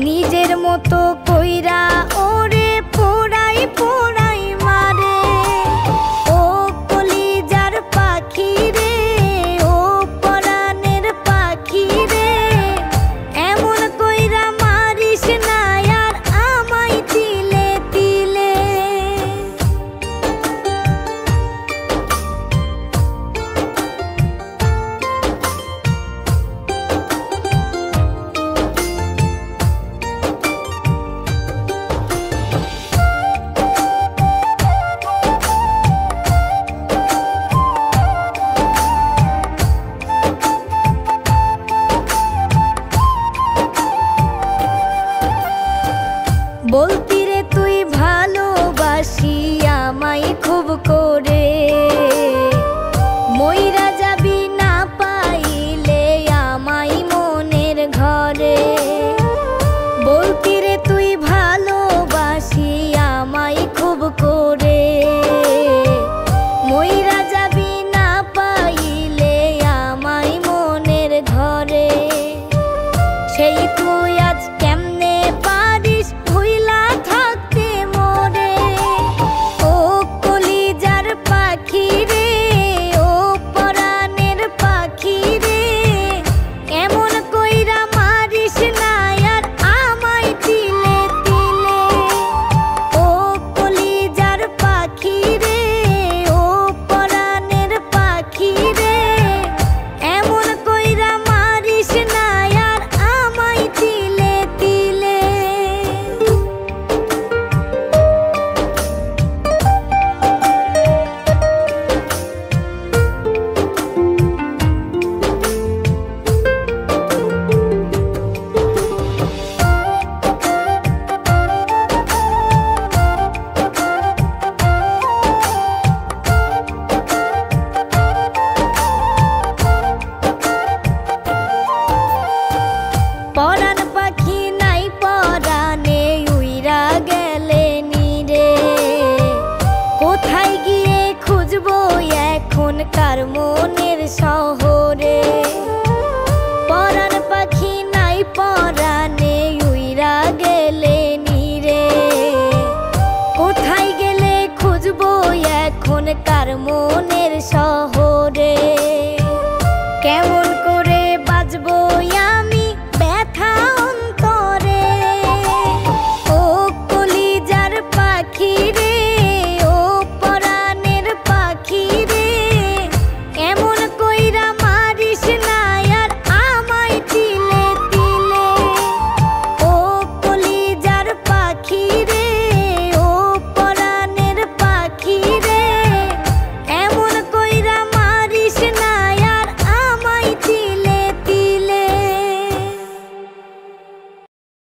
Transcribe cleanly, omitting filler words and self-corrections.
নিজের মতো কইরা ওরে পোড়াই পোড়াই মারে। ও কলিজার পাখি রে, ও পরাণের পাখি রে, এমন কইরা মারিস না আর আমায় তিলে তিলে। বলতি রে তুই ভালোবাসি আমায় খুব করে, মইরা যাবি না পাইলে আমায় মনের ঘরে। বলতি রে তুই ভালোবাসি আমায় খুব করে, মইরা যাবি না পাইলে আমায় মনের ঘরে। সেই তুই আজ কেমনে পারিস ভুইলা থাকতে মোরে। ও কলিজার পাখি রে, ও পরাণের পাখি রে, এমন কইরা মারিস না আর আমায় তিলে তিলে। ও কলিজার পাখি রে, ও পরাণের পাখি রে, এমন কইরা মারিস না আর আমায় তিলে তিলে। পরাণ পাখি নাই পরাণে উইরা গেলে নিরে, কোথায় গিয়ে খুঁজবো এখন কার মনের শহরে। পরাণ পাখি নাই পরাণে উইরা গেলে নিরে, কোথায় গেলে খুঁজবো এখন কার মনের শহরে।